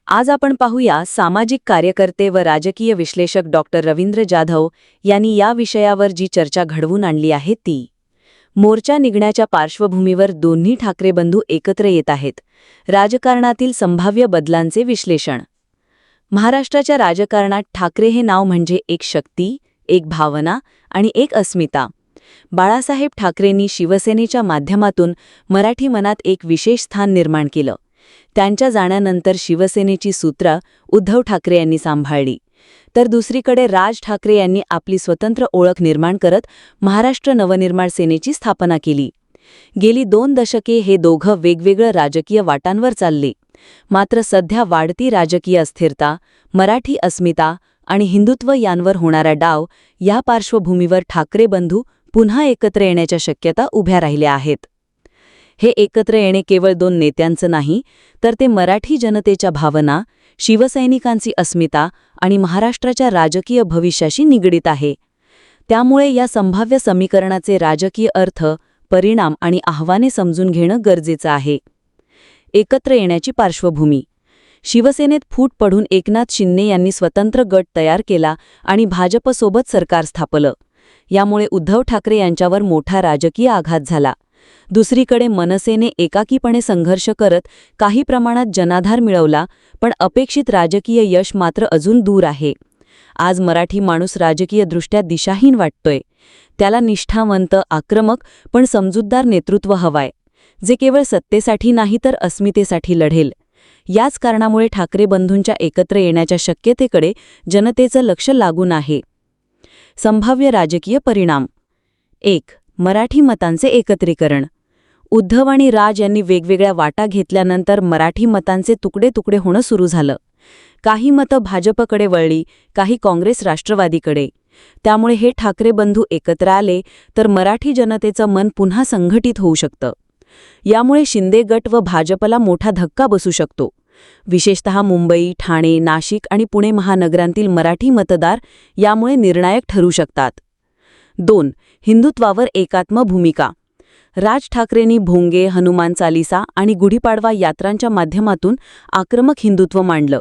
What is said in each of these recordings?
आज आपण पाहूया सामाजिक कार्यकर्ते व राजकीय विश्लेषक डॉक्टर रवींद्र जाधव यांनी या विषयावर जी चर्चा घडवून आणली आहे ती. मोर्चा निघण्याच्या पार्श्वभूमीवर दोन्ही ठाकरे बंधू एकत्र येत आहेत. राजकारणातील संभाव्य बदलांचे विश्लेषण. महाराष्ट्राच्या राजकारणात ठाकरे हे नाव म्हणजे एक शक्ती, एक भावना आणि एक अस्मिता. बाळासाहेब ठाकरेंनी शिवसेनेच्या माध्यमातून मराठी मनात एक विशेष स्थान निर्माण केलं. त्यांच्या जाण्यानंतर शिवसेनेची सूत्र उद्धव ठाकरे यांनी सांभाळली. तर दुसरीकडे राज ठाकरे यांनी आपली स्वतंत्र ओळख निर्माण करत महाराष्ट्र नवनिर्माण सेनेची स्थापना केली. गेली 2 दशके हे दोघं वेगवेगळ्या राजकीय वाटांवर चालले. मात्र सध्या वाढती राजकीय अस्थिरता, मराठी अस्मिता आणि हिंदुत्व यांवर होणारा डाव या पार्श्वभूमीवर ठाकरे बंधू पुन्हा एकत्र येण्याच्या शक्यता उभ्या राहिल्या आहेत. हे एकत्र येणे केवळ 2 नेत्यांचं नाही, तर ते मराठी जनतेच्या भावना, शिवसैनिकांची अस्मिता आणि महाराष्ट्राच्या राजकीय भविष्याशी निगडीत आहे. त्यामुळे या संभाव्य समीकरणाचे राजकीय अर्थ, परिणाम आणि आव्हाने समजून घेणं गरजेचं आहे. एकत्र येण्याची पार्श्वभूमी. शिवसेनेत फूट पडून एकनाथ शिंदे यांनी स्वतंत्र गट तयार केला आणि भाजपसोबत सरकार स्थापलं. यामुळे उद्धव ठाकरे यांच्यावर मोठा राजकीय आघात झाला. दुसरीकडे मनसेने एकाकीपणे संघर्ष करत काही प्रमाणात जनाधार मिळवला, पण अपेक्षित राजकीय यश मात्र अजून दूर आहे. आज मराठी माणूस राजकीयदृष्ट्या दिशाहीन वाटतोय. त्याला निष्ठावंत, आक्रमक पण समजूतदार नेतृत्व हवाय, जे केवळ सत्तेसाठी नाही तर अस्मितेसाठी लढेल. याच कारणामुळे ठाकरे बंधूंच्या एकत्र येण्याच्या शक्यतेकडे जनतेचं लक्ष लागून आहे. संभाव्य राजकीय परिणाम. 1. मराठी मतांचे एकत्रीकरण. उद्धव आणि राज यांनी वेगवेगळ्या वाटा घेतल्यानंतर मराठी मतांचे तुकडे तुकडे होणं सुरू झालं. काही मतं भाजपकडे वळली, काही काँग्रेस राष्ट्रवादीकडे. त्यामुळे हे ठाकरे बंधू एकत्र आले तर मराठी जनतेचं मन पुन्हा संघटित होऊ शकतं. यामुळे शिंदे गट व भाजपला मोठा धक्का बसू शकतो. विशेषतः मुंबई, ठाणे, नाशिक आणि पुणे महानगरांतील मराठी मतदार यामुळे निर्णायक ठरू शकतात. 2. हिंदुत्वावर एकात्म भूमिका. राज ठाकरेंनी भोंगे, हनुमान चालीसा आणि गुढीपाडवा यात्रांच्या माध्यमातून आक्रमक हिंदुत्व मांडलं,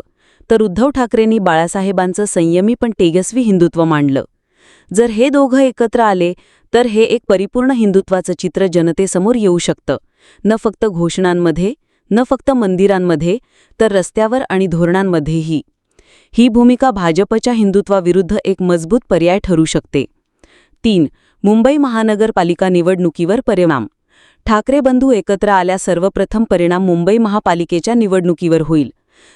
तर उद्धव ठाकरेंनी बाळासाहेबांचं संयमी पण तेजस्वी हिंदुत्व मांडलं. जर हे दोघं एकत्र आले तर हे एक परिपूर्ण हिंदुत्वाचं चित्र जनतेसमोर येऊ शकतं. न फक्त घोषणांमध्ये, न फक्त मंदिरांमध्ये, तर रस्त्यावर आणि धोरणांमध्येही. ही भूमिका भाजपच्या हिंदुत्वाविरुद्ध एक मजबूत पर्याय ठरू शकते. 3. मुंबई महानगरपालिका निवडणुकीवर परिणाम. ठाकरे बंधू एकत्र आल्यास सर्वप्रथम परिणाम मुंबई महापालिकेच्या निवडणुकीवर होईल.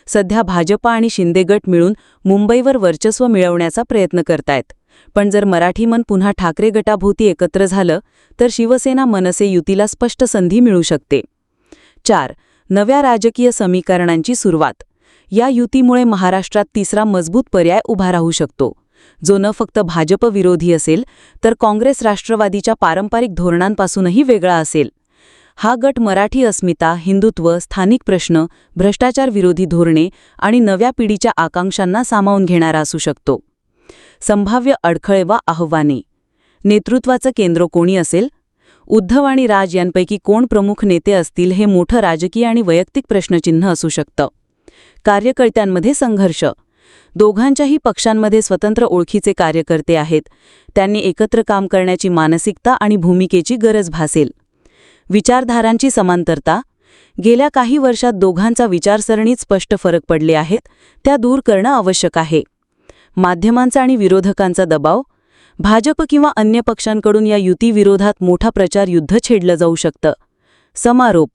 सध्या भाजप आणि शिंदे गट मिळून मुंबईवर वर्चस्व मिळवण्याचा प्रयत्न करतायत. पण जर मराठी मन पुन्हा ठाकरे गटाभोवती एकत्र झालं तर शिवसेना मनसे युतीला स्पष्ट संधी मिळू शकते. 4. नव्या राजकीय समीकरणांची सुरुवात. या युतीमुळे महाराष्ट्रात तिसरा मजबूत पर्याय उभा राहू शकतो, जो न फक्त भाजप विरोधी असेल तर काँग्रेस राष्ट्रवादीच्या पारंपरिक धोरणांपासूनही वेगळा असेल. हा गट मराठी अस्मिता, हिंदुत्व, स्थानिक प्रश्न, भ्रष्टाचार विरोधी धोरणे आणि नव्या पिढीच्या आकांक्षांना सामावून घेणारा असू शकतो. संभाव्य अडखळे वा आव्हाने. नेतृत्वाचं केंद्र कोणी असेल? उद्धव आणि राज यांपैकी कोण प्रमुख नेते असतील हे मोठं राजकीय आणि वैयक्तिक प्रश्नचिन्ह असू शकतं. कार्यकर्त्यांमध्ये संघर्ष. दोघांच्याही पक्षांमध्ये स्वतंत्र ओळखीचे कार्यकर्ते आहेत. त्यांनी एकत्र काम करण्याची मानसिकता आणि भूमिकेची गरज भासेल. विचारधारांची समांतरता. गेल्या काही वर्षात दोघांचा विचारसरणीत स्पष्ट फरक पडले आहेत, त्या दूर करणं आवश्यक आहे. माध्यमांचा आणि विरोधकांचा दबाव. भाजप किंवा अन्य पक्षांकडून या युतीविरोधात मोठा प्रचार युद्ध छेडलं जाऊ शकतं. समारोप.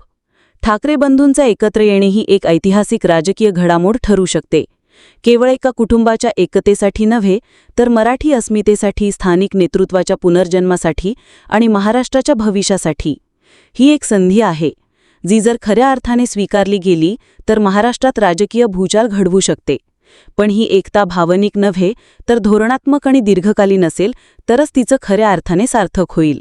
ठाकरे बंधूंचा एकत्र येणे ही एक ऐतिहासिक राजकीय घडामोड ठरू शकते. केवळ एका कुटुंबाच्या एकतेसाठी नव्हे, तर मराठी अस्मितेसाठी, स्थानिक नेतृत्वाच्या पुनर्जन्मासाठी आणि महाराष्ट्राच्या भविष्यासाठी. ही एक संधी आहे, जी जर खऱ्या अर्थाने स्वीकारली गेली तर महाराष्ट्रात राजकीय भूचाल घडवू शकते. पण ही एकता भावनिक नव्हे, तर धोरणात्मक आणि दीर्घकालीन असेल तरच तिचं खऱ्या अर्थाने सार्थक होईल.